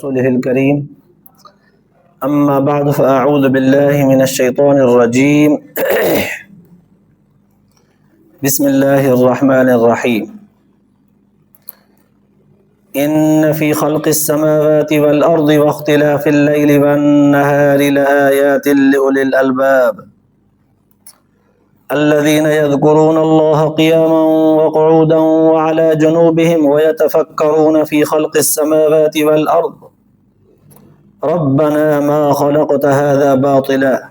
رسوله الكريم أما بعد فأعوذ بالله من الشيطان الرجيم بسم الله الرحمن الرحيم إن في خلق السماوات والأرض واختلاف الليل والنهار لآيات لأولي الألباب الذين يذكرون الله قياما وقعودا وعلى جنوبهم ويتفكرون في خلق السماوات والأرض ربنا ما خلقت هذا باطلا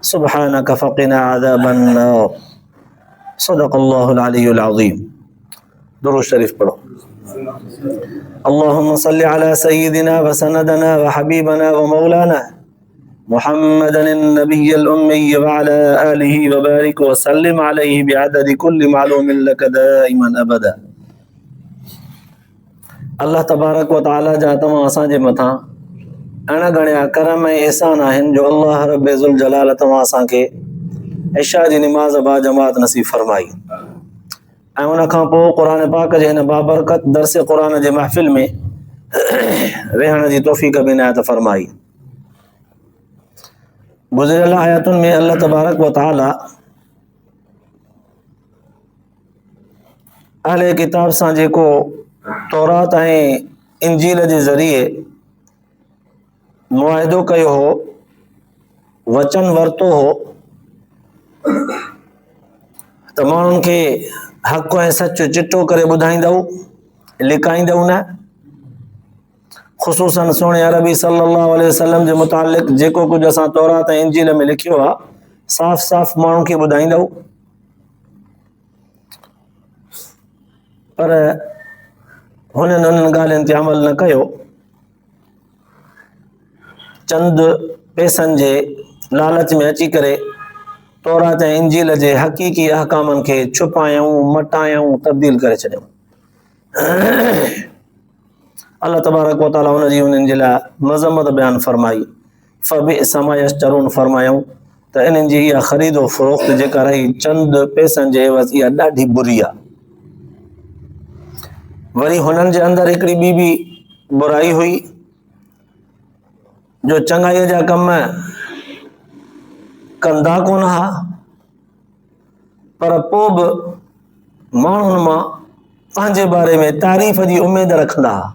سبحانك فقنا عذاب النار صدق الله العلي العظيم. درود شریف پڑھو. اللهم صل على سيدنا وسندنا وحبيبنا ومولانا محمد النبي الأمي وعلى آله وبارك وسلم عليه بعدد كل معلوم لك دائما أبدا. اللہ تبارک و تعالی جا تمام اساں جے متھاں अणगणिया करम ऐं एहसान आहिनि जो अल्लाह रब ज़ुल जलाल तव्हां असांखे इशा जी निमाज़ बा जमात नसीब फरमाई ऐं उन खां पोइ क़ुर पाक जे हिन बाबरकत दर्स क़ुर जे महफ़िल में वेहण जी तौफ़ीक़ बि इनायत फरमाई. गुज़िरियल आयतुनि में अल्लाह तबारक व तआला अहले किताब सां जेको तौरात ऐं इंजील जे ज़रिए मुआहिदो कयो हो, वचन वरितो हो त माण्हुनि खे हक़ ऐं सच चिटो करे ॿुधाईंदव, लिकाईंदव न. ख़ुसूसन सोणे अरबी सल्लल्लाहु अलैहि वसल्लम जे मुतालिक़ जेको कुझु असां तौरात ऐं इंजील में लिखियो आहे साफ़ साफ़ माण्हुनि खे ॿुधाईंदव. पर हुननि ॻाल्हियुनि ते अमल न कयो. चंद पैसनि जे लालच में अची करे तौरात ऐं इंजील जे हक़ीक़ी अहकामनि खे छुपायूं, मटायूं, तब्दील करे छॾियूं. अल्लाह तबारक व तआला हुन जी उन्हनि जे लाइ मज़म्मत बयानु फरमाई. फबिअस मा यश्तरून फरमायूं त इन्हनि जी इहा ख़रीदो फ़रोख़्त जेका रही चंद पैसनि जे एवज़ इहा ॾाढी बुरी आहे. वरी हुननि जे अंदरि हिकिड़ी ॿी बि बुराई हुई जो चङाईअ जा कम कंदा कोन हुआ पर पोइ बि माण्हुनि मां पंहिंजे बारे में तारीफ़ जी उमेद रखंदा हुआ.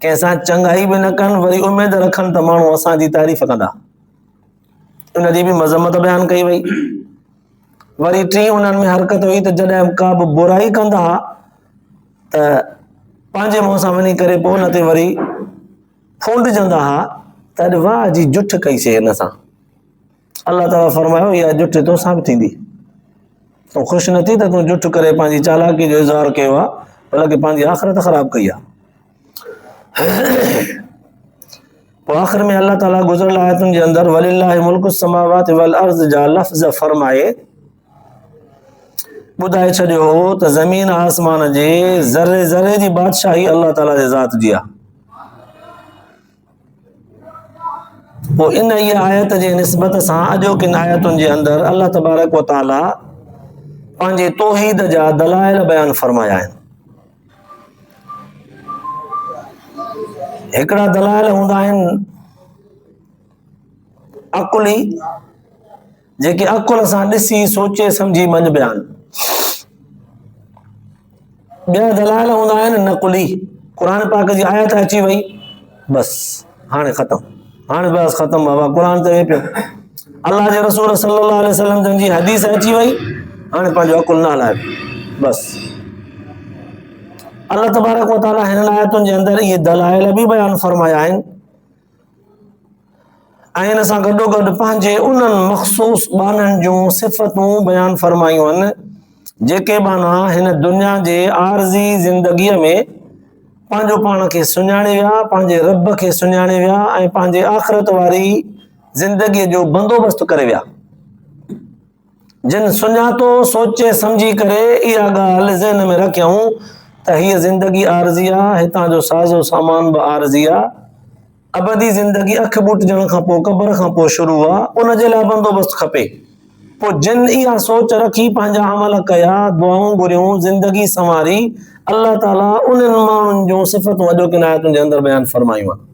कंहिंसां चङाई बि न कनि वरी उमेद रखनि त माण्हू असांजी तारीफ़ कंदा. उन जी बि मज़म्मत बयानु कई वई. वरी टी उन्हनि में हरकत हुई त जॾहिं का बि बुराई कंदा हुआ त पंहिंजे मुंहं सां वञी करे पोइ हुन ते वरी फूंडजंदा हुआ त वाह जी जुठ कईसीं हिन सां. अल्लाह ताला फरमायो इहा जुठ तोसां बि थींदी. तूं ख़ुशि न थी त तूं जुठ करे पंहिंजी चालाकी जो इज़हार कयो आहे, बल्कि पंहिंजी आख़िरत ख़राब कई आहे. पोइ आख़िर में अल्लाह ताला गुज़िरियल आयतुनि जे अंदरि वलिल्लाहि मुल्कु समावाति वल अर्ज़ जा लफ़्ज़ फरमाए ॿुधाए छॾियो हो त ज़मीन आसमान जे ज़रे ज़रे जी बादशाही अल्लाह ताला जे ज़ात जी आहे. पोइ इन इहा आयत जे निस्बत सां अॼोकिन आयतुनि जे अंदरि अल्लाह तबारक व तआला पंहिंजे तौहीद जा दलाइल बयानु फरमाया आहिनि. हिकिड़ा दलाइल हूंदा आहिनि अकुली, जेके अकुल सां ॾिसी सोचे सम्झी मञ बयानु. ॿिया दलाइल हूंदा आहिनि नकुली. क़ुर पाक जी आयत अची वई बसि हाणे ख़तमु, हाणे बसि ख़तमु बाबा क़ुर चवे पियो. अल्लाह जे रसूल सल्लल्लाहु अलैहि वसल्लम जन जी हदीस अची वई हाणे पंहिंजो अकुल न हलाए बसि. अल्लाह तबारक व तआला हिन आयतुनि जे अंदरि इहे दलाइल बि बयानु फरमाया आहिनि ऐं हिन सां गॾोगॾु पंहिंजे उन्हनि मख़सूस बाननि जूं सिफ़तूं बयानु फरमायूं आहिनि जेके बाना हिन दुनिया जे आरज़ी ज़िंदगीअ में पंहिंजो पाण खे सुञाणे विया, पंहिंजे रब खे सुञाणे विया ऐं पंहिंजे आख़िरत वारी ज़िंदगीअ जो बंदोबस्तु करे विया. जिन सुञातो सोचे सम्झी करे इहा ॻाल्हि ज़हन में रखियऊं त हीअ ज़िंदगी आरज़ी आहे, हितां जो साज़ो सामान बि आरज़ी आहे, अबदी ज़िंदगी अख ॿुटजण खां पोइ क़बर खां पोइ शुरू आहे, उन जे लाइ बंदोबस्तु खपे. पोइ जिन इहा सोच रखी पंहिंजा अमल कया, दुआऊं घुरियूं, ज़िंदगी संवारी अल्लाह ताला उन्हनि माण्हुनि जूं सिफ़तूं अॼोकिन आयतुनि जे अंदरि बयानु फरमायूं आहिनि।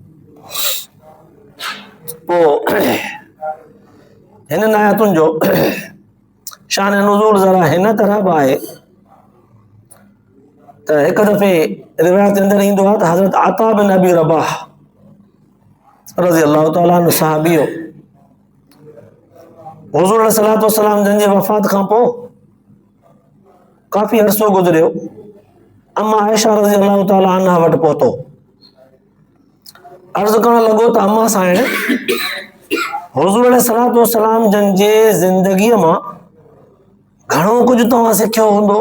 पोइ हिननि आयतुनि जो शान नुज़ूल ज़रा हिन तरह बि आहे त हिकु दफ़े रिवायत जे अंदरि ईंदो आहे त हज़रत आता बिन अबी रबाह रज़ी अल्लाह ताला अन्हु सहाबी हो। हुज़ूर अलैहिस्सलातु वस्सलाम जन जे वफ़ात खां पोइ काफ़ी अरसो गुज़रियो। अम्मा आयशा रज़ी अल्लाह ताला अन्हा वटि पहुतो। अर्ज़ु करणु लॻो त अम्मा साइण हुज़ूर अलैहिस्सलातु वस्सलाम जन जे ज़िंदगीअ मां घणो कुझु तव्हां सिखियो हूंदो।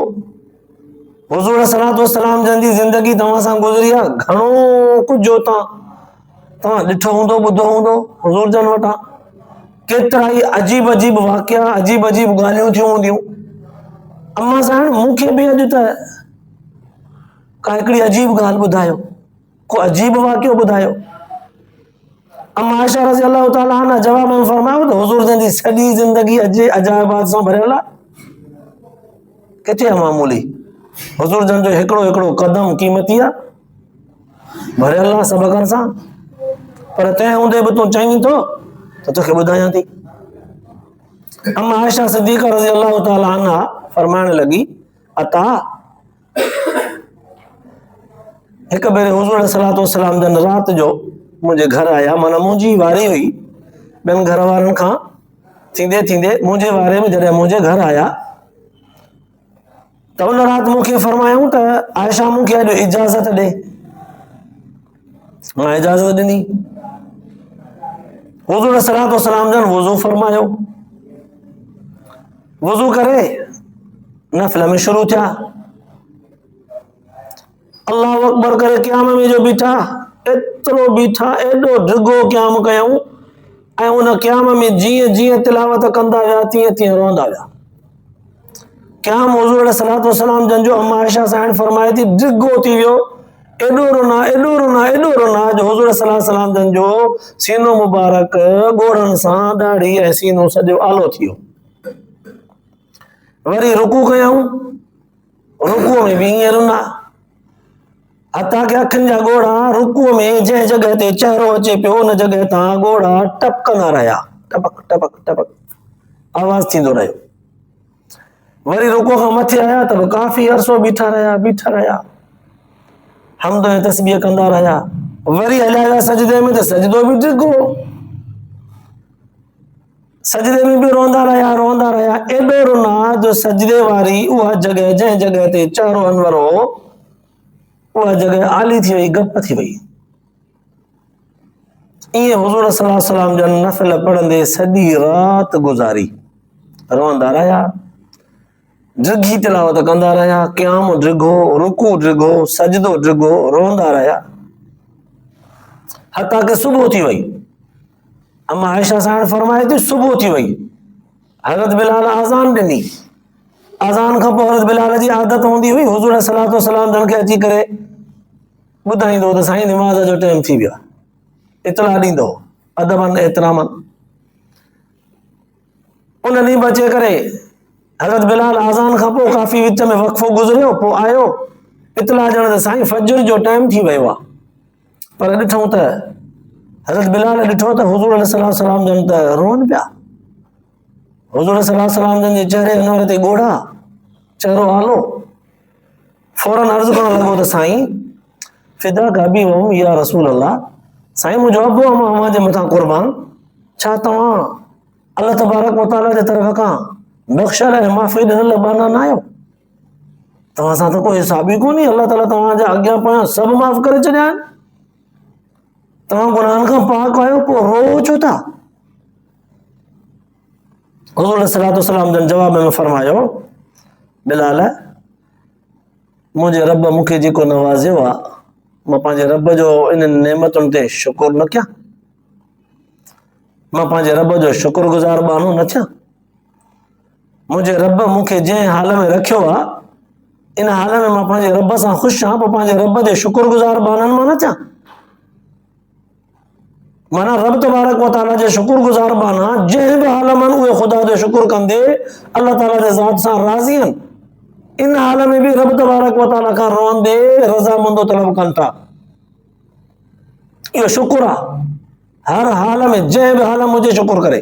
हुज़ूर अलैहिस्सलातु वस्सलाम जन जी ज़िंदगी तव्हां सां गुज़री आहे, घणो कुझु तव्हां ॾिठो हूंदो, ॿुधो हूंदो हुज़ूर जन वटां। केतिरा ई अजीब अजीब वाक़िया, अजीब अजीब ॻाल्हियूं थियूं हूंदियूं। अम्मा साइण मूंखे बि अॼु त का हिकिड़ी अजीब ॻाल्हि ॿुधायो, को अजीब वाक़ियो ॿुधायो। अम्मा आयशा रज़ी अल्लाह ताला अन्हा जवाब में फरमायो त हुज़ूर जन जी सॼी ज़िंदगी अजाइबात सां भरियल आहे। किथे आहे मामूली? हुज़ूर जन जो हिकिड़ो हिकिड़ो क़दम क़ीमती आहे, भरियल आहे सबक़नि सां। पर तंहिं हूंदे बि तूं चईं थो त तोखे ॿुधायां थी। अम्मा आयशा सिद्दीक़ा रज़ी अल्लाह ताला अन्हा फरमाइण लॻी, अता हिकु भेरे हुज़ूर अलैहिस्सलातु वस्सलाम जन राति जो मुंहिंजे घर आया। माना मुंहिंजी वारी हुई, ॿियनि घर वारनि खां थींदे थींदे मुंहिंजे वारे में जॾहिं मुंहिंजे घर आया त उन राति मूंखे फरमायूं त आयशा मूंखे अॼु इजाज़त ॾे। मां इजाज़त ॾिनी। हुज़ूर अलैहिस्सलातु वस्सलाम जन वुज़ू फरमायो, वुज़ू करे नफ़िल में शुरू थिया। अल्लाह अकबर करे क़याम में जो बीठा, एतिरो बीठा, एॾो ढिघो क़याम कयूं ऐं उन क़याम में जीअं जीअं तिलावत कंदा विया तीअं तीअं रोंदा विया। क़याम हुज़ूर अलैहिस्सलातु वस्सलाम जन जो अम्मा आयशा साइण फरमाए थी ढिघो थी वियो। एॾो रोना, एॾो रोना, एॾो रोना जो हुज़ूर अलैहिस्सलातु वस्सलाम जन जो सीनो मुबारक ॻोड़नि सां ॾाढ़ी ऐं सीनो सॼो आलो थी वियो। वरी रुकू कयूं, रुकूअ में बि ईअं रोना, हथा के अखियुनि जा ॻोढ़ा रुकूअ में जंहिं जॻह ते चहिरो अचे पियो उन जॻह तां ॻोढ़ा टपकंदा रहिया, टपक टपक टपक आवाज़ थींदो रहियो। वरी रुकू खां मथे आया त काफ़ी अरसो बीठा रहिया, हम्द ऐं तस्बीह कंदा रहिया। वरी हलिया विया सजदे में त सजदो बि ढिघो, सजदे में बि रोंदा रहिया। एॾो रोना जो सजदे वारी उहा जॻह जंहिं जॻह ते चहिरो अनवर हो उहा जॻह आली थी वई, गप थी वई। ईअं हुज़ूर सल्लल्लाहु अलैहि वसल्लम जन नफ़िल पढ़ंदे सॼी राति गुज़ारी, रोंदा रहिया, ढिघी तिलावत कंदा रहिया, क़याम ढिघो, रुकू ढिघो, सजदो ढिघो, रोंदा रहिया, हता के सुबुह थी वई। अम्मा आयशा साइण फरमाए थी सुबुह थी वई। हज़रत बिलाल आज़ान ॾिनी। आज़ान खां पोइ हज़रत बिलाल जी आदत हूंदी हुई हुज़ूर सल्लल्लाहु अलैहि वसल्लम जन खे अची करे ॿुधाईंदो त साईं निमाज़ जो टाइम थी वियो आहे, इतला ॾींदो अदबन एतिरामन। उन ॾींहुं बचे करे हज़रत बिलाल आज़ान खां पोइ काफ़ी विच में वक़फ़ो गुज़रियो, पोइ आयो इतला ॾियण त साईं फजर जो टाइम थी वियो आहे। पर ॾिठूं त हज़रत बिलाल ॾिठो त हुज़ूर सल्लल्लाहु अलैहि वसल्लम जन त रोअनि पिया। हुज़ूर सल्लल्लाहु अलैहि वसल्लम जन जे चहिरे अनवर ते ॻोढ़ा, चहिरो आलो। फौरन अर्ज़ु करणु लॻो त साईं फिदा का बि वम या रसूल अल्लाह, साईं मुंहिंजो अबो अम्मा जे मथां कुर्बान, छा तव्हां अल्लाह तबारक व तआला जे तरफ़ खां बख़्शल ऐं माफ़ी ॾिनल बाना न आहियो? तव्हां सां त कोई हिसाब ई कोन्हे, अल्लाह ताला तव्हांजा अॻियां पोयां सभु माफ़ करे छॾिया आहिनि, तव्हां गुनाहनि खां पाक आहियो, पोइ रो छो था? हुज़ूर सल्लल्लाहु अलैहि वसल्लम जन जवाब में फरमायो, बिलाल मुंहिंजे रब मूंखे जेको नवाज़ियो आहे मां पंहिंजे रब जो इन नेमतुनि ते शुकुर न कयां? मां पंहिंजे रब जो शुक्रगुज़ार बानो न थियां? मुंहिंजे रब मूंखे जंहिं हाल में रखियो आहे इन हाल में मां पंहिंजे रब सां ख़ुशि आहियां, पोइ पंहिंजे रब जे शुक्रगुज़ार बाननि मां न थियां? माना रब तबारक व तआला जे शुक्रगुज़ार बाना जंहिं बि हाल में उहे ख़ुदा जो शुक्र कंदे अल्लाह ताला जे ज़ात सां राज़ी आहिनि। इन हाल में भी रब तबारक व तआला खां रोंदे रज़ामंदो तलब कनि था। इहो शुक्र आहे, हर हाल में जंहिं बि हाल में हुजे शुक्र करे।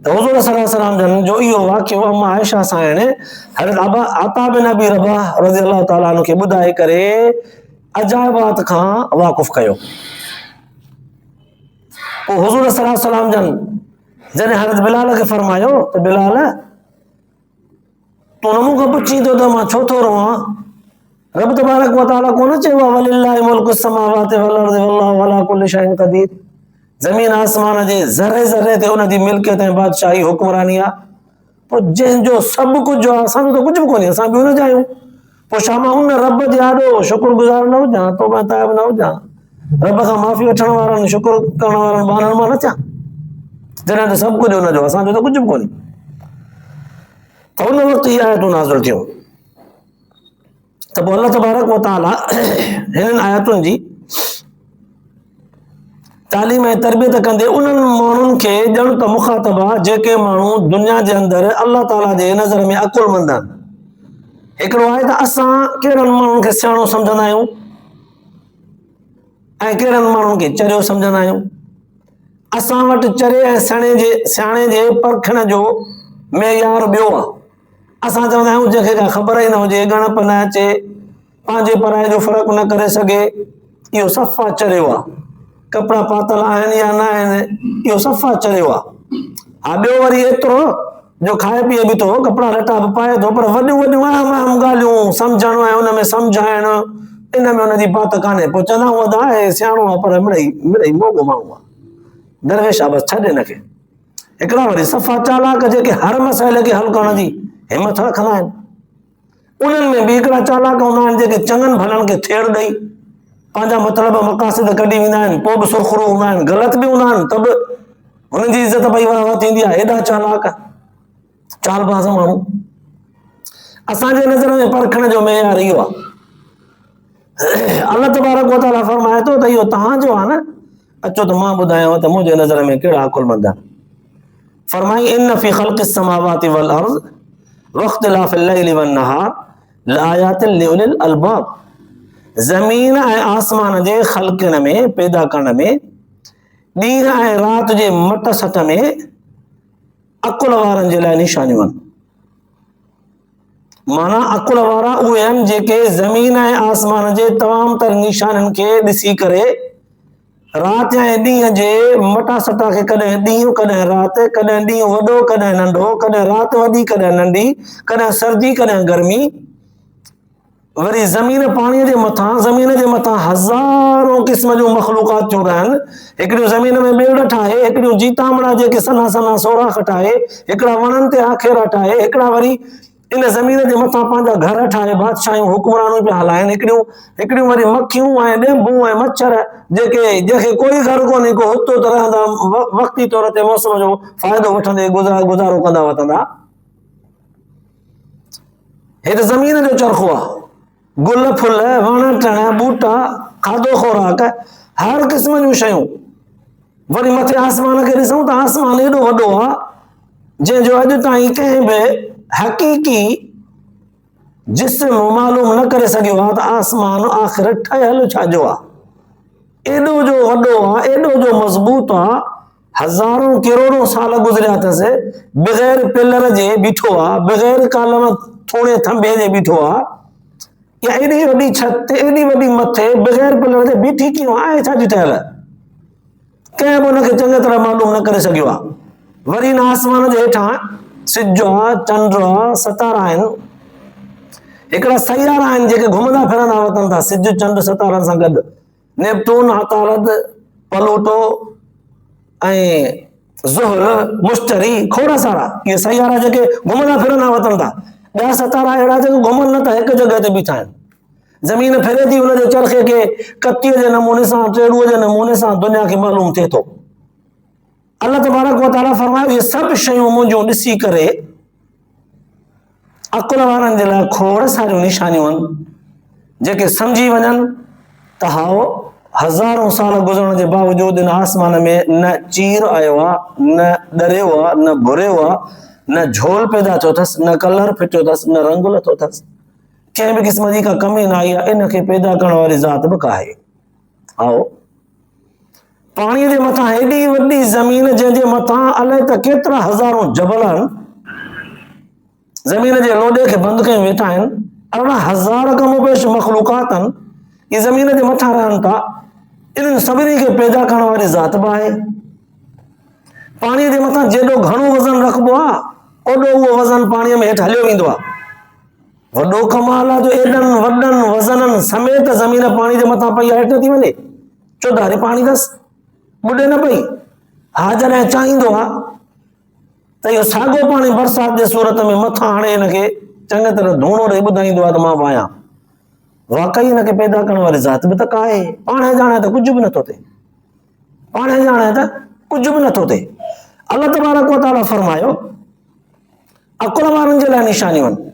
त हुज़ूर सल्लल्लाहु अलैहि वसल्लम जन जो इहो वाक़ियो अम्मा आयशा सां हज़रत अता बिन अबी रबाह रज़ियल्लाहु ताला अन्हु खे ॿुधाए करे अजाइबात खां वाक़ुफ़ कयो। पोइ हुज़ूर सल्लल्लाहु अलैहि वसल्लम जन जॾहिं हज़रत बिलाल खे फरमायो त बिलाल तूं न मूंखां पुछी थो त मां छो थो रोवां? रब तबारक व तआला कोन चयो आहे वलिल्लाहि मुल्कु समावाति वल अर्ज़ि वल्लाहु अला कुल्लि शैइन क़दीर। ज़मीन आसमान जे ज़रे ज़रे ते उन जी मिल्कियत ऐं बादशाही हुक्मरानी आहे। पोइ जंहिंजो सभु कुझु आहे, असांजो त कुझु बि कोन्हे, असां बि हुन जा आहियूं। पोइ छा मां उन रब जे आॾो शुक्रगुज़ार न हुजां, तौबा ताइब न हुजां, रब खां माफ़ी वठण वारनि शुक्र करण वारनि ॿारनि मां न थियां? जॾहिं त सभु कुझु हुनजो, असांजो त कुझु बि कोन्हे। त उन वक़्तु इहे आयतूं नाज़िल थियूं। त पोइ अल्लाह तबारक व तआला हिननि आयतुनि जी तालीम ऐं तरबियत कंदे उन्हनि माण्हुनि खे ॼण त मुखातब आहे जेके माण्हू दुनिया जे अंदरि अल्लाह ताला जे नज़र में अकुलमंद आहिनि। हिकिड़ो आहे त असां कहिड़नि माण्हुनि खे सियाणो सम्झंदा आहियूं ऐं कहिड़नि माण्हुनि खे चरियो सम्झंदा आहियूं। असां वटि चरे ऐं सियाणे जे परखण जो मेयार ॿियो आहे। असां चवंदा आहियूं जंहिंखे का ख़बर ई न हुजे, ॻणप न अचे, पंहिंजे पराए जो फ़र्क़ु न करे सघे, इहो सफ़ा चरियो आहे। कपिड़ा पातल आहिनि या न आहिनि, इहो सफ़ा चरियो आहे। हा, ॿियो वरी एतिरो जो खाए पीए बि थो, कपिड़ा लटा बि पाए थो, पर वॾियूं वॾियूं अहम अहम ॻाल्हियूं सम्झणु ऐं हुन में सम्झाइणु, इन में हुनजी बात कान्हे। पोइ चवंदा वधा आहे सियाणो आहे पर मिड़ई मोगो माण्हू आहे, दरवेश आहे, बसि छॾे हिनखे। हिकिड़ा वरी सफ़ा चालाक जेके हर मसइले खे हल करण जी हिमत रखंदा आहिनि। उन्हनि में बि हिकिड़ा चालाक हूंदा आहिनि जेके चङनि भलनि खे थेड़ ॾेई पंहिंजा मतिलब मक़ासिद कढी वेंदा आहिनि। पोइ बि सुरखुरू हूंदा आहिनि, ग़लति बि हूंदा आहिनि, त बि हुननि जी इज़त भई वाह थींदी आहे। हेॾा चालाक चालबाज़ माण्हू। असांजे नज़र में परखण जो मेयार इहो आहे। अल्लाह तबारक व तआला फरमाए थो त इहो तव्हांजो आहे न, अचो त मां ॿुधायांव त मुंहिंजे नज़र में कहिड़ा अकुलमंद आहिनि। फरमाई इन फी ख़ल्क़ि समावाति वल अर्ज़ वख्तिलाफ़िल लैलि वन नहार लआयातिन लिउलिल अलबाब। ज़मीन ऐं आसमान जे ख़ल्क़नि में, पैदा करण में, ॾींहं ऐं राति जे मट सट में अकुल वारनि जे लाइ निशानियूं आहिनि। माना अकुल वारा उहे आहिनि जेके ज़मीन ऐं आसमान जे तमामु तर निशाननि खे ॾिसी करे राति ऐं ॾींहं जे मटा सटा खे कॾहिं ॾींहुं कॾहिं राति, कॾहिं ॾींहुं वॾो कॾहिं नंढो, कॾहिं राति वॾी कॾहिं नंढी, कॾहिं सर्दी कॾहिं गर्मी, वरी ज़मीन पाणीअ जे मथां, ज़मीन जे मथां हज़ारों क़िस्म जूं मख़लूक़ात चूंड आहिनि। हिकिड़ियूं ज़मीन में ॿेड़ ठाहे, हिकिड़ियूं जीतामड़ा जेके सन्हा सन्हा सोराख़ ठाहे, हिकिड़ा वणनि ते आखेरा ठाहे, हिकिड़ा वरी इन ज़मीन जे मथां पंहिंजा घर ठाहे बादशाहियूं हुक्मरानूं पिया हलाइनि। हिकिड़ियूं वरी मक्खियूं ऐं ॾेंभूं ऐं मच्छर जंहिंखे कोई घर कोन्हे, को हुतो त रहंदा, वक़्ती तौर ते मौसम जो फ़ाइदो वठंदे गुज़ारो कंदा वठंदा। हे त ज़मीन जो चरखो आहे। गुल फुल, वण टण, ॿूटा, खाधो खुराक, हर क़िस्म जूं शयूं। वरी मथे आसमान खे ॾिसूं त आसमान एॾो वॾो आहे जंहिंजो अॼु ताईं कंहिं बि हक़ीक़ी जिस्म मालूम न करे सघियो आहे त आसमान आख़िर ठहियल छाजो आहे। एॾो जो वॾो आहे, एॾो जो मज़बूत आहे, हज़ारों करोड़ों साल गुज़रिया अथसि, बग़ैर पिलर जे बीठो आहे, बग़ैर कालम थोड़े थंभे जे बीठो आहे। या एॾी वॾी छत, एॾी वॾी मथे बग़ैर पिलर जे बीठी कीअं आहे, छाजी ठहियल? कंहिं बि हुनखे चङी तरह मालूम न करे सघियो आहे। वरी हिन आसमान जे हेठां सिज आहे, चंड आहे, सितारा आहिनि। हिकिड़ा सयारा आहिनि जेके घुमंदा फिरंदा वतन था सिज चंड सितारनि सां गॾु। नेप्टून, अतारद, प्लूटो ऐं ज़ुहर, मुश्तरी, खोड़ सारा इहे सयारा जेके घुमंदा फिरंदा वतन था। ॿिया सितारा अहिड़ा जेके घुमनि नथा, हिकु जॻह ते बीठा आहिनि। ज़मीन फिरे थी, हुनजे चरखे खे कतीअ जे नमूने सां, टेड़ूअ जे नमूने सां दुनिया खे मालूम थिए थो। अल्लाह तबारक व तआला फरमायो इहे सभु शयूं मुंहिंजूं ॾिसी करे अकुल वारनि जे लाइ खोड़ सारियूं निशानियूं आहिनि, जेके सम्झी वञनि त हाओ हज़ारों साल गुज़रण जे बावजूद इन आसमान में न चीर आयो आहे, न ॾरियो आहे, न भुरियो आहे, न झोल पैदा थियो अथसि, न कलर फिटियो अथसि, न रंग लथो अथसि, कंहिं बि क़िस्म जी का कमी न आई आहे। इनखे पैदा करण वारी ज़ात बि का आहे। आओ पाणीअ जे मथां हेॾी वॾी ज़मीन जंहिंजे मथां अलाए त केतिरा हज़ारों जबल आहिनि, ज़मीन जे लोॾे खे बंदि कयूं वेठा आहिनि, 18,000 कमोबेश मख़लूक़ात आहिनि, इहे ज़मीन जे मथां रहनि था, इन्हनि सभिनी खे पैदा करण वारी ज़ात बि आहे। पाणीअ जे मथां जेॾो घणो वज़न रखिबो आहे, ओॾो उहो वज़न पाणीअ में हेठि हलियो वेंदो आहे। वॾो कमाल आहे जो एॾनि वॾनि वज़ननि समेत ज़मीन पाणी जे मथां पई हेठि नथी वञे, चौधारी पाणी अथसि, ॿुॾे न पई। हा जॾहिं चाहींदो आहे त इहो साॻियो पाणी बरसाति जे सूरत में मथां हाणे हिनखे चङी तरह धूणो ॾेई ॿुधाईंदो आहे त मां वाहियां। वाक़ई हिनखे पैदा करण वारी ज़ात बि त का आहे। पाण ॼाणे त कुझु बि नथो थिए, पाण ॼाणे त कुझु बि नथो थिए। अल्लाह तबारक व तआला फरमायो, अकुल वारनि जे लाइ निशानियूं आहिनि।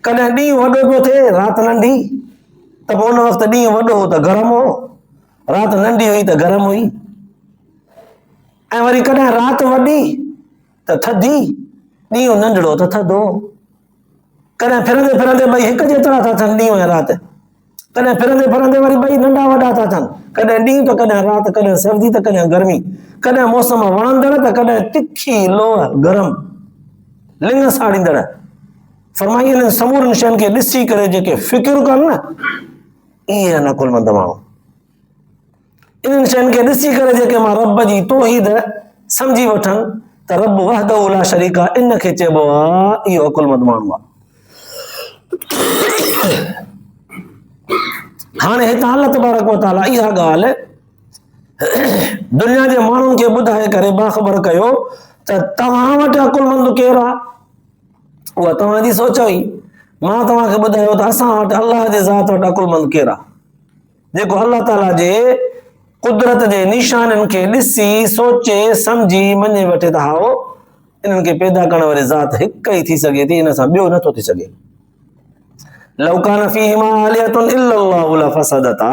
कॾहिं ॾींहुं वॾो पियो थिए, राति नंढी, त पोइ उन वक़्तु ॾींहुं वॾो हो त गरम हो, राति नंढी हुई त गरम हुई। ऐं वरी कॾहिं राति वॾी त थधी, ॾींहुं नंढड़ो त थधो। कॾहिं फिरंदे फिरंदे ॿई हिकु जेतिरा था थियनि, ॾींहुं ऐं राति। कॾहिं फिरंदे फिरंदे वरी ॿई नंढा वॾा था थियनि, कॾहिं ॾींहुं त कॾहिं राति, कॾहिं सर्दी त कॾहिं गर्मी, कॾहिं मौसम वणंदड़ त कॾहिं तिखी लोह गरम, लिंग साड़ींदड़। फरमाई इन्हनि समूरनि शयुनि खे ॾिसी करे जेके फिकिर कनि न, इहे आहिनि अकुलमंद माण्हू। इन्हनि शयुनि खे ॾिसी करे जेके मां रब जी तौहीद सम्झी वठनि त रब वहदहू ला शरीक आहे, इनखे चइबो आहे इहो अकुलमंद माण्हू आहे। हाणे हितां अल्लाह तबारक व तआला इहा ॻाल्हि दुनिया जे माण्हुनि खे ॿुधाए करे बाख़बर कयो त तव्हां वटि अकुलमंद केरु आहे। उहा तव्हांजी सोच हुई। मां तव्हांखे ॿुधायो त असां वटि अल्लाह जे ज़ात वटि अकुलमंद केरु आहे, जेको अल्लाह ताला जे कुदरत जे निशाननि खे ॾिसी सोचे सम्झी मञे वठे त हा इन्हनि खे पैदा करण वारी ज़ात हिकु ई थी सघे थी, इन सां ॿियो नथो थी सघे। लौ कान फ़ीहिमा आलिहतुन इल्लल्लाहु लफ़सदता,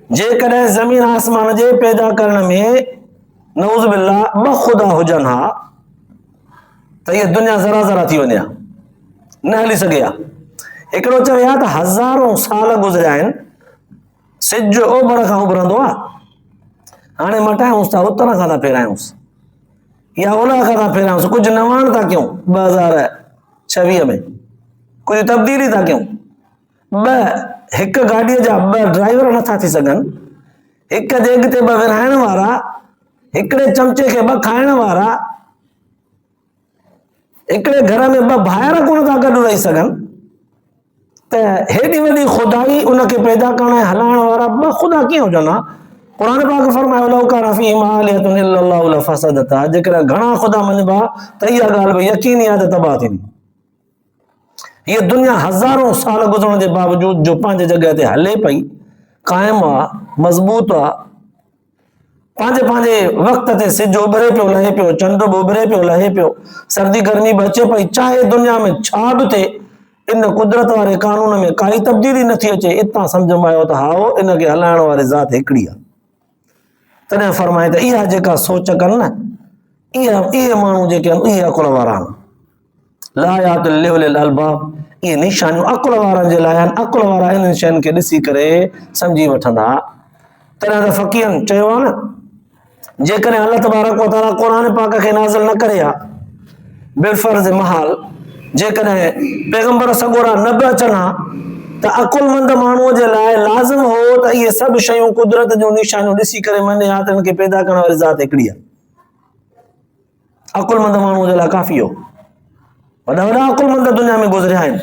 जेकॾहिं ज़मीन आसमान जे पैदा करण में नऊज़ बिल्लाह ॿ ख़ुदा हुजनि हा त इहा दुनिया ज़रा ज़रा थी वञे हा, न हली सघे हा। हिकिड़ो चवे हा त हज़ारों साल गुज़रिया आहिनि, सिज ओभर खां उभरंदो आहे, हाणे मटायूंसि था उत्तर खां था फेरायूंसि या ओलह खां था फेरायूंसि, कुझु नवाण था कयूं 2026 में, कुझु तब्दीली था कयूं। हिकु गाॾीअ जा 2 ड्राइवर नथा थी सघनि, हिकु जेग ते 2 विरहाइण वारा, हिकिड़े चमचे खे 2 खाइण वारा, हिकिड़े घर में 2 भाइर कोन था गॾु रही सघनि, त हेॾी वॾी खुदाई उनखे पैदा करण ऐं हलाइण वारा 2 ख़ुदा कीअं हुजनि हा। क़ुर पाक फरमायो लौ कान फ़ीहिमा आलिहतुन इल्लल्लाहु लफ़सदता, जेकॾहिं घणा ख़ुदा मञिबा त इहा ॻाल्हि बि यकीनी आहे त तबाह थींदी। हीअ दुनिया हज़ारों साल गुज़रण जे बावजूद जो पंहिंजे जॻह ते हले पई, क़ाइम आहे, मज़बूत आहे, पंहिंजे पंहिंजे वक़्त ते सिज उभरे पियो लहे पियो, चंड बि उभरे पियो लहे पियो, सर्दी गर्मी बि अचे पई, चाहे दुनिया में छा बि थिए, इन कुदरत वारे कानून में काई तब्दीली नथी अचे। इतां सम्झ में आयो त हा इनखे हलाइण वारी ज़ात हिकिड़ी आहे। तॾहिं फरमाए त इहा जेका सोच कनि न, इहे माण्हू जेके आहिनि इहे अकुल वारा आहिनि। लायातुल लिउलिल अलबाब, इहे निशानियूं अकुल वारनि जे लाइ आहिनि। अकुल वारा इन्हनि शयुनि खे ॾिसी करे सम्झी वठंदा। तॾहिं त फ़क़ीहनि चयो आहे न, जेकॾहिं अल्लाह तबारक व तआला क़ुर पाक खे नाज़िल न करे हा बिलफर्ज़ महाल, जेकॾहिं पैगंबर सॻोरा न बि अचनि हा त अकुलमंद माण्हूअ जे लाइ लाज़िम हो त इहे सभु शयूं कुदरत जूं निशानियूं ॾिसी करे मञे हा त हिनखे पैदा करण वारी ज़ात हिकिड़ी आहे। अकुलमंद माण्हूअ जे लाइ काफ़ी हो। वॾा वॾा अकुलमंद दुनिया में गुज़रिया आहिनि।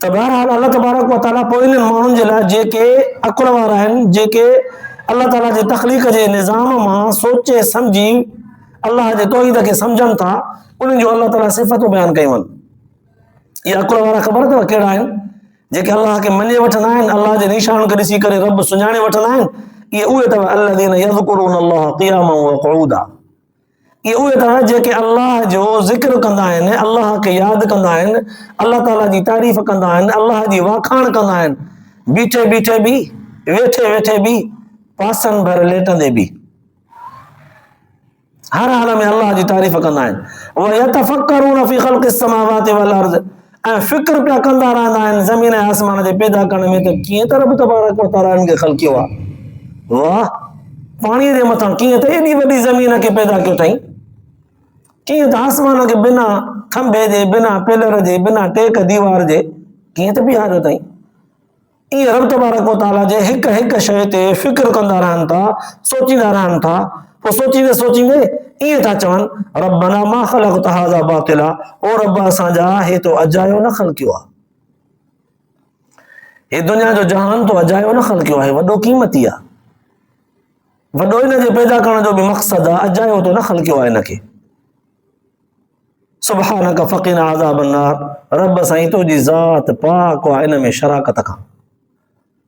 त बहरहाल अल्लाह तबारक व तआला पोइ इन्हनि माण्हुनि जे लाइ जेके अकुल वारा आहिनि, जेके अल्लाह ताला जे तख़लीक़ जे निज़ाम मां सोचे सम्झी अल्लाह जे तौहीद खे सम्झनि था, उन्हनि जो अल्लाह ताला सिफ़तूं बयानु कयूं आहिनि। इहे अकुल वारा ख़बर अथव कहिड़ा आहिनि? जेके अल्लाह खे मञे वठंदा आहिनि, अल्लाह जे निशान खे ॾिसी करे रब सुञाणे वठंदा आहिनि। इहे उहे अथव अल्लज़ीन यज़कुरून अल्लाह क़ियामन व क़ुऊदा, इहे उहे अथव जेके अल्लाह जो ज़िक्र कंदा आहिनि, अल्लाह खे यादि कंदा आहिनि, अल्लाह ताला जी तारीफ़ कंदा आहिनि, अल्लाह जी वाखाण कंदा आहिनि, बीठे बीठे बि, वेठे वेठे बि, पासनि भर लेटंदे बि। हर हाल में अल्लाह जी तारीफ़ कंदा आहिनि। व यतफक्करून फी ख़ल्क़िस समावाति वल अर्ज़, ऐं फ़िक्र पिया कंदा रहंदा आहिनि ज़मीन ऐं आसमान जे पैदा करण में त कीअं त रब तबारक व तआला इन्हनि खे ख़ल्क़ियो आहे। वाह, पाणीअ जे मथां कीअं त एॾी वॾी ज़मीन खे पैदा कयो अथई, कीअं त आसमान खे बिना खंभे जे, बिना पिलर जे, बिना टेक दीवार जे कीअं त बीहारियो अथई। ईअं रब तबारक व तआला जे हिक हिक शइ ते फ़िक्र कंदा रहनि था, सोचींदा रहनि था। पोइ सोचींदे सोचींदे ईअं था चवनि, रब्बना मा ख़लक़्त हाज़ा बातिला, ओ रब असांजा हे तो अजायो न ख़ल्क़ियो आहे, हे दुनिया जो जहान तो अजायो न ख़ल्क़ियो आहे, वॾो क़ीमती आहे, वॾो हिन जे पैदा करण जो बि मक़सदु आहे, अजायो तो न ख़ल्क़ियो आहे हिनखे। सुब्हानक फ़क़िना अज़ाबन नार, रब साईं तुंहिंजी ज़ात पाक आहे इन में शराकत खां,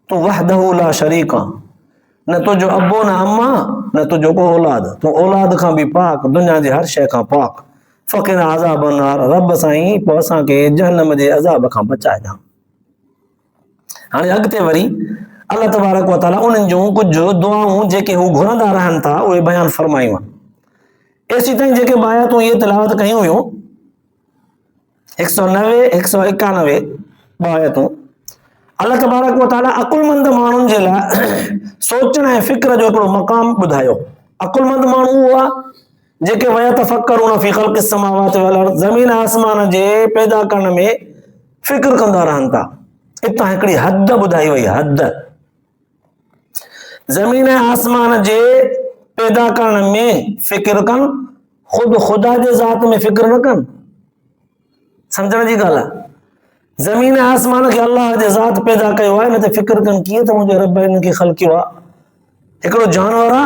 तूं वहदहू ला शरीक आहे, न तुंहिंजो अबो न अम्मा न तुंहिंजो को औलाद, तूं औलाद खां बि पाक, दुनिया जी हर शइ खां पाक। फ़क़िना अज़ाबन नार, रब साईं पोइ असांखे जहन्नम जे अज़ाब खां बचाए ॾियां। हाणे अॻिते वरी अल्लाह तबारक व तआला उन्हनि जूं कुझु दुआऊं जेके हू घुरंदा रहनि था उहे बयानु फरमायूं आहिनि। एसी ताईं जेके आयतूं इहे तिलावत कयूं हुयूं 190 191 आयतूं, अल्लाह तबारक व तआला अकुलमंद माण्हुनि जे लाइ सोचण ऐं फ़िक्र जो हिकिड़ो मक़ाम ॿुधायो। अकुलमंद माण्हू उहो आहे जेके वयतफ़क्करून फ़ी ख़ल्क़िस समावाति वल अर्ज़, ज़मीन आसमान जे पैदा करण में फ़िक्र कंदा रहनि था। हितां हिकिड़ी हद ॿुधाई वई, हद ज़मीन आसमान जे पैदा करण में फ़िक्र कनि, ख़ुदि ख़ुदा जे ज़ात में फ़िक्र न कनि। सम्झण जी ॻाल्हि आहे, ज़मीन आसमान खे अल्लाह जे ज़ात पैदा कयो आहे, न त फ़िक्र कनि कीअं त मुंहिंजो रब हिन खे ख़ल्क़ियो आहे। हिकिड़ो जानवर आहे,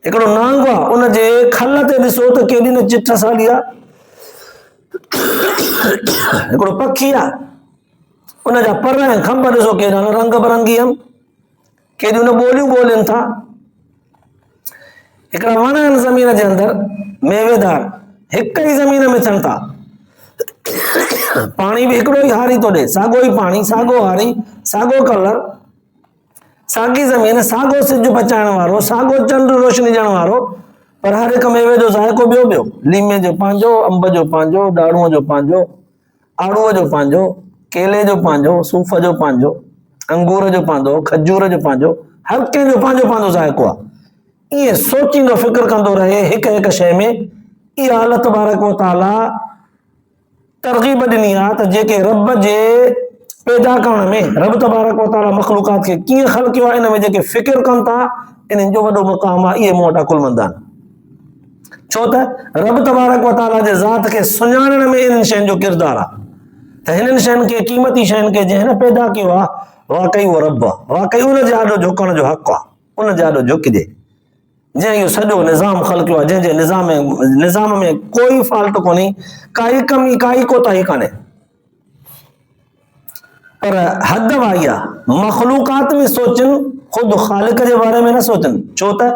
हिकिड़ो नांग आहे, उन जे खल ते ॾिसो त केॾी न चिट साली आहे। हिकिड़ो पखी आहे, उन जा पर ऐं खंभ ॾिसो केॾा न रंग बिरंगी आहिनि, केॾियूं न ॿोलियूं ॻोल्हिनि था। हिकिड़ा वण आहिनि ज़मीन जे अंदरि मेवेदार, हिक ई ज़मीन में थियनि था, पाणी बि हिकिड़ो ई हारी थो ॾे, साॻियो ई पाणी, साॻियो हारी, साॻियो कलर, साॻी ज़मीन, साॻियो सिज बचाइण वारो, साॻियो चंड रोशनी ॾियण वारो, पर हर हिक मेवे जो ज़ाइक़ो ॿियो ॿियो, लीमे जो पंहिंजो, अंब जो पंहिंजो, ॾाढ़ूअ जो पंहिंजो, आड़ूअ जो पंहिंजो, केले जो पंहिंजो, सूफ़ जो पंहिंजो, अंगूर जो पंहिंजो, खजूर जो पंहिंजो, हर कंहिंजो पंहिंजो पंहिंजो ज़ाइक़ो आहे। ईअं सोचींदो फ़िक्र कंदो रहे हिक हिक शइ में। इहा अल्लाह तबारक व तआला तरग़ीब ॾिनी आहे त जेके रब जे पैदा करण में, रब तबारक व तआला मख़लूक़ात खे कीअं ख़ल्क़ियो आहे, इन में जेके फ़िक्र कनि था, इन्हनि जो वॾो मक़ाम आहे, इहे मूं वटि अकुलमंद आहिनि। छो त रब तबारक व तआला जे ज़ात खे सुञाणण में इन्हनि शयुनि जो किरदार आहे, त हिननि शयुनि खे, क़ीमती शयुनि खे जंहिं न पैदा कयो आहे, वाकई उहो रब आहे, वाकई उन जे आॾो झुकण जो हक़ आहे, उन जे आॾो झुकिजे, जंहिं इहो सॼो निज़ाम ख़ल्क़ियो आहे, जंहिंजे निज़ाम में कोई फॉल्ट कोन्हे, काई कमी, काई कोताही कान्हे। पर हद वाई आहे, मख़लूक़ात में सोचनि, ख़ुदि ख़ालिक जे बारे में न सोचनि। छो त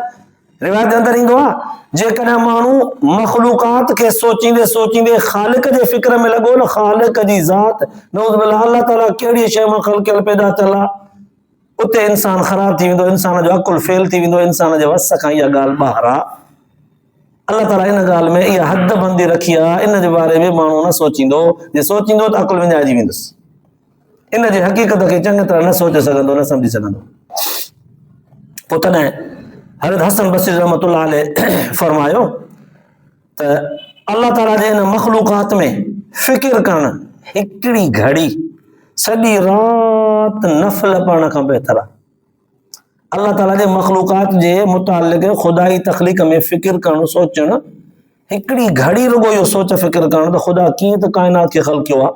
रिवायत जे अंदरि ईंदो आहे, जेकॾहिं माण्हू मख़लूक़ात खे सोचींदे सोचींदे ख़ालिक जे फ़िक्र में लॻो न, ख़ालिक जी ज़ात, नऊज़ बिल्लाह, अल्लाह ताला कहिड़ी शइ मां ख़ल्क़ियल पैदा थियल आहे, उते इंसान ख़राब थी वेंदो, इंसान जो अकुल फेल थी वेंदो, इंसान जे वस खां इहा ॻाल्हि ॿाहिरि आहे। अल्लाह ताला इन ॻाल्हि में इहा हद बंदी रखी आहे, इन जे बारे में माण्हू न सोचींदो, जे सोचींदो त अकुल विञाइजी वेंदुसि, इन जे हक़ीक़त खे चङी तरह न सोचे सघंदो, न सम्झी सघंदो। पोइ तॾहिं हज़रत हसन बसरी रहमतुल्लाह अलैह फरमायो त अल्लाह ताला जे इन मख़लूक़ात में फ़िक्र करणु हिकिड़ी घड़ी सॼी राति नफ़ल पढ़ण खां बहितर आहे। अल्लाह ताला जे मख़लूक़ात जे मुतालिक़ ख़ुदाई तख़लीक़ में फ़िक्र करणु, सोचणु, हिकिड़ी घड़ी रुगो इहो सोच फ़िक्र करणु त ख़ुदा कीअं त काइनात खे ख़ल्क़ियो आहे,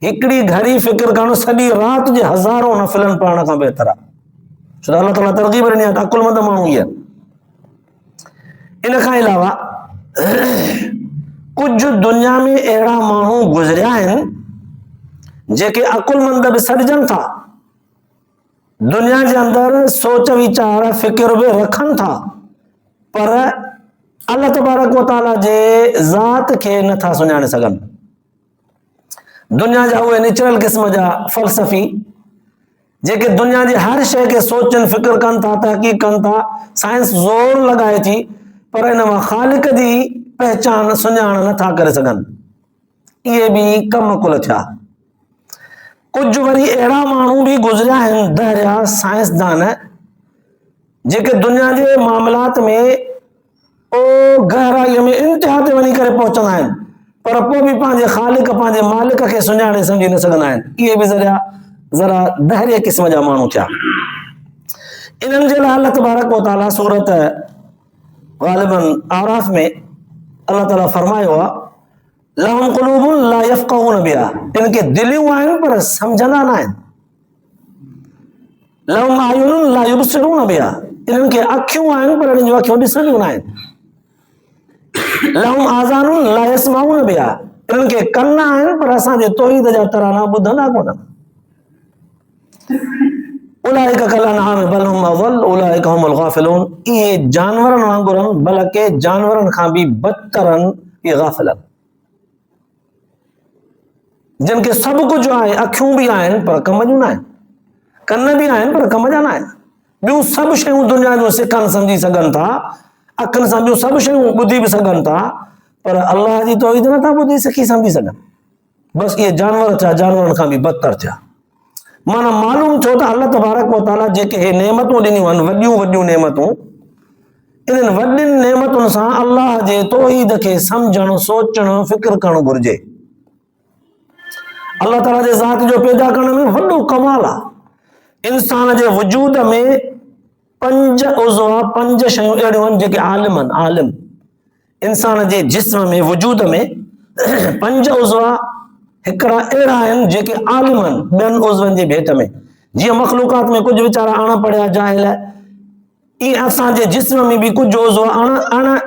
हिकिड़ी घड़ी फ़िक्र करणु सॼी राति जे हज़ारों नफ़िलनि पढ़ण खां बहितर आहे। छो त अल्लाह ताला तरग़ीब ॾिनी आहे त अकुलमंद माण्हू ई आहे। इन खां अलावा कुझु दुनिया में अहिड़ा माण्हू गुज़रिया आहिनि जेके अकुलमंद बि सॾिजनि था, दुनिया जे अंदरि सोच वीचार फ़िक्र बि रखनि था, पर अल्लाह तबारक व तआला जे ज़ात खे नथा सुञाणे सघनि। दुनिया जा उहे नेचुरल क़िस्म जा फ़लसफ़ी जेके दुनिया जी हर शइ खे सोचनि, फ़िक्र कनि था, तहक़ीक़ कनि था, साइंस ज़ोर लॻाए थी पर इन मां ख़ालिक जी पहचान सुञाण नथा करे सघनि। इहे बि कम कुल थिया। कुझु वरी अहिड़ा माण्हू बि गुज़रिया आहिनि दरिया साइंसदान जेके दुनिया जे मामलात में गहराईअ में इंतिहा ते वञी करे पहुचंदा आहिनि, पर पोइ बि पंहिंजे ख़ालिक पंहिंजे मालिक खे सुञाणे सम्झी न सघंदा आहिनि। इहे बि ज़रा दहरिए क़िस्म जा माण्हू थिया। इन्हनि जे लाइ अल्लाह तबारक व तआला सूरत ग़ालिबन आराफ में अल्लाह ताला फरमायो आहे, लहुम क़ुलूबुन ला यफ़क़हून बिहा, इनके दिलियूं आहिनि पर सम्झंदा न आहिनि। लहुम आयुनुन ला युबसिरून बिहा, इन्हनि खे अखियूं आहिनि पर इन्हनि जूं अखियूं ॾिसंदियूं न आहिनि। लहुम आज़ानुन ला यस्माऊन बिहा, इन्हनि खे कन आहिनि पर असांजे तौहीद जा तराना ॿुधंदा कोन्हनि। उलाइका कल अनआम बल हुम अज़ल उलाइका हुमुल गाफ़िलून, इहे जानवरनि वांगुरु आहिनि बल्कि जानवरनि खां बि बदतर आहिनि इहे गाफ़िल। जिन खे सभु कुझु आहे, अखियूं बि आहिनि पर कम जूं न आहिनि, कन बि आहिनि पर कम जा न आहिनि, ॿियूं सभु शयूं दुनिया जूं सिखनि सम्झी सघनि था, अखियुनि सां ॿियूं सभु शयूं ॿुधी बि सघनि था, पर अल्लाह जी तौहीद नथा ॿुधी सिखी सम्झी सघनि। बसि इहे जानवर थिया, जानवरनि खां बि बदतर थिया। माना मालूम थियो त अल्लाह तबारक व तआला जेके हे नेमतूं ॾिनियूं आहिनि, वॾियूं वॾियूं नेमतूं, इन्हनि वॾियुनि नेमतुनि सां अल्लाह जे तौहीद खे सम्झणु, सोचणु, फिक्र करणु घुरिजे। अल्लाह ताला जे ज़ात जो पैदा करण में वॾो कमाल आहे। इंसान जे वजूद में 5 उज़वा, 5 शयूं अहिड़ियूं आहिनि जेके आलिम आहिनि, आलिम। इंसान जे जिस्म में वजूद में 5 उज़वा हिकिड़ा अहिड़ा आहिनि जेके आलिम आहिनि ॿियनि उज़वनि जे भेट में। जीअं मख़लूक़ात में कुझु वीचारा अण पढ़िया जाहिल, ईअं असांजे जिस्म में बि कुझु उज़वा अण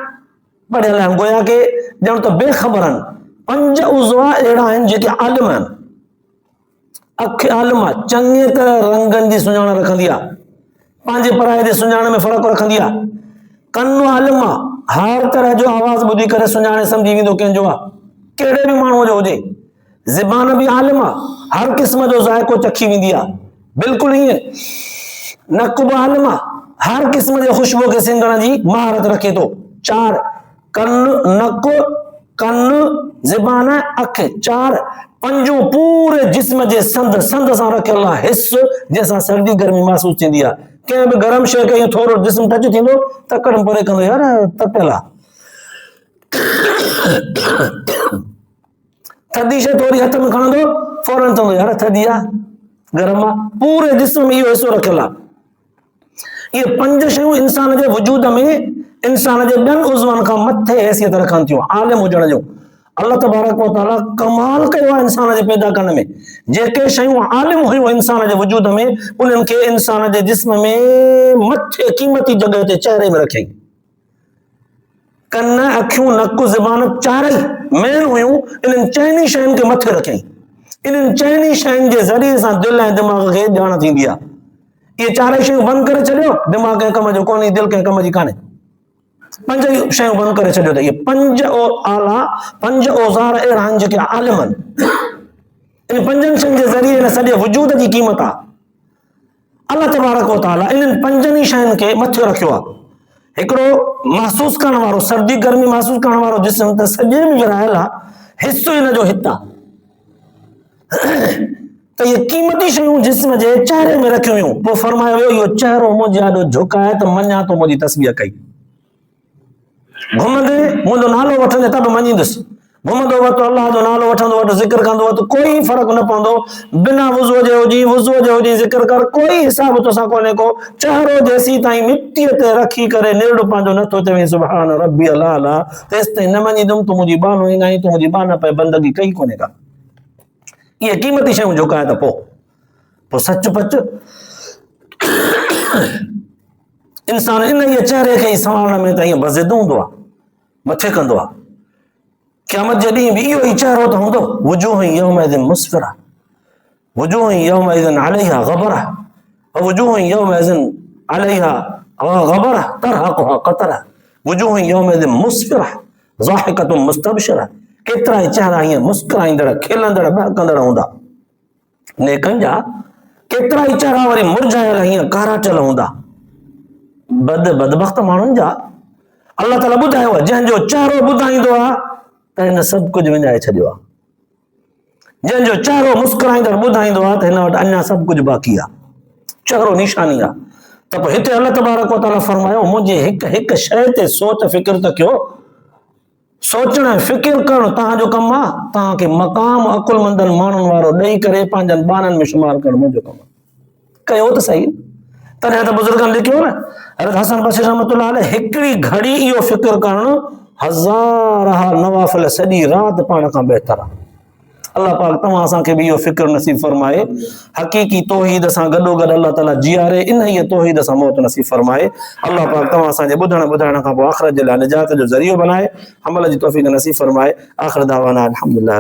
पढ़ियल आहिनि, गोया के ॼण त बेख़बर आहिनि। 5 उज़वा अहिड़ा आहिनि जेके आलिम आहिनि। अखि आलिम आहे, चङे तरह रंगनि जी सुञाण रखंदी आहे, पंहिंजे पराये जे सुञाण में फ़र्क़ु रखंदी आहे। कनु आलिम आहे, हर तरह जो आवाज़ ॿुधी करे सुञाणे सम्झी वेंदो कंहिंजो आहे, कहिड़े बि माण्हूअ जो हुजे। ज़बान बि आलिम आहे, हर क़िस्म जो ज़ाइक़ो चखी वेंदी आहे, बिल्कुलु ईअं। नक बि आलिम आहे, हर क़िस्म जे ख़ुशबू खे सिंगण जी महारत रखे थो। 4 कनु, नक, कनु, ज़बान, अखि, 4 5 पूरे जिस्म जे संद सां रखियल आहे हिस, जंहिंसां सर्दी गर्मी महसूस थींदी आहे। कंहिं बि गरम शइ खे थोरो जिस्म टच थींदो तकड़ि परे कंदो, यार तपियल आहे। थधी शइ थोरी हथ में खणंदो फौरन चवंदो, यार थधी आहे, गरम आहे। पूरे जिस्म में इहो हिसो रखियल आहे। इहे 5 शयूं इंसान जे वजूद में इंसान जे ॿियनि उज़वनि खां मथे हैसियत रखनि थियूं आलिम हुजण जो। अल्लाह तबारक व तआला कमाल कयो आहे इंसान जे पैदा करण में। जेके शयूं आलिम हुयूं इंसान जे वजूद में, उन्हनि खे इंसान जे जिस्म में मथे क़ीमती जॻह ते चहिरे में रखियईं। कन, अखियूं, नक, ज़बान 4 मेन हुयूं, इन्हनि 4 शयुनि खे मथे रखियईं। इन्हनि 4 शयुनि जे ज़रिए सां दिलि ऐं दिमाग़ खे ॼाण थींदी आहे। इहे 4 शयूं बंदि करे छॾियो, दिमाग़ कंहिं कम जो कोन्हे, दिलि कंहिं कम जी कान्हे। 5 शयूं बंदि करे छॾियो त इहे 5 आला, 5 औज़ार अहिड़ा आहिनि जेके आलिम आहिनि। इन 5 शयुनि जे ज़रिए हिन सॼे वजूद जी क़ीमत आहे। अल्लाह तबारक व तआला इन्हनि 5 शयुनि खे मथे रखियो आहे। हिकिड़ो महसूस करण वारो, सर्दी गर्मी महसूस करण वारो जिस्म त सॼे में विरहायल आहे, हिसो हिन जो हित आहे। त इहे क़ीमती शयूं जिस्म जे चहिरे में रखियूं हुयूं। पोइ फरमायो वियो, इहो चहिरो मुंहिंजे आॾो झुकाए त मञा तो मुंहिंजी तस्बीह कई। घुमंदे मुंहिंजो नालो वठंदे त बि मञींदुसि, घुमंदो वक़्तु अल्लाह जो नालो वठंदो वक़्तु ज़िक्र कंदो वक़्तु कोई फ़र्क़ु न पवंदो। बिना वुज़ूअ जे हुजी, वुज़ूअ जे हुजी ज़िक्र कर, कोई हिसाब तोसां कोन्हे को। चहिरो जेसीं ताईं मिटीअ ते रखी करे निरड़ पंहिंजो नथो चवे सुभान रब्बियल आला, तेसि ताईं न मञींदुमि तूं मुंहिंजी बानो ई न आहीं, तूं मुंहिंजी बान पे बंदगी कई कोन्हे का। इहे क़ीमती शयूं झुकाए त पोइ सच पच इंसान इन इहे चहिरे खे ई संभालण में त ईअं बज़िद हूंदो आहे, मथे कंदो आहे। क़यामत जे ॾींहुं बि इहो ई चहिरो त हूंदो। वुजूह यौमइज़िन मुस्फ़िरा, वुजूह यौमइज़िन अलैहा ग़बरा, वुजूह यौमइज़िन अलैहा ग़बरा तरहक़ुहा क़तरा, वुजूह यौमइज़िन मुस्फ़िरा ज़ाहिकतुन मुस्तबशिरा। केतिरा ई चेहरा ईअं मुस्कुराईंदड़, खिलंदड़, बहकंदड़ हूंदा नेकनि जा, केतिरा ई चेहरा वरी मुरझायल हीअं काराचल हूंदा बदबख़्त माण्हुनि जा। अल्लाह ताला ॿुधायो आहे जंहिंजो चहिरो ॿुधाईंदो आहे त हिन सभु कुझु विञाए छॾियो आहे, जंहिंजो चहिरो मुस्कुराईंदड़ ॿुधाईंदो आहे त हिन वटि अञा सभु कुझु बाक़ी आहे, चहिरो निशानी आहे। त पोइ हिते अल्लाह तबारक व तआला फरमायो मुंहिंजी हिकु हिकु शइ ते सोच फिक्र त कयो, सोचण ऐं फिक्र करणु तव्हांजो कमु आहे, तव्हांखे मक़ाम अकुलमंदनि माण्हुनि वारो ॾेई करे पंहिंजनि ॿारनि में शुमार करणु मुंहिंजो कमु आहे। कयो त सही। तॾहिं त बुज़ुर्गनि लिखियो न, हज़रत हसन बसरी रहमतुल्लाह अलैह हिकिड़ी घड़ी इहो फिक्र करणु हज़ार नवाफ़िल सॼी राति पाण खां बहितर आहे। अल्लाह पाक तव्हां असांखे बि इहो फिक्र नसीब फरमाए, हक़ीक़ी तौहीद सां गॾोगॾु अल्लाह ताला जीआरे इन ई तौहीद सां मौत नसीब फरमाए। अल्लाह पाक तव्हां असांजे ॿुधण खां पोइ आख़िरत जे लाइ निजात जो ज़रियो बनाए, अमल जी तौफ़ीक़ नसीब फरमाए। आख़िर दावाना अल्हम्दुलिल्लाह।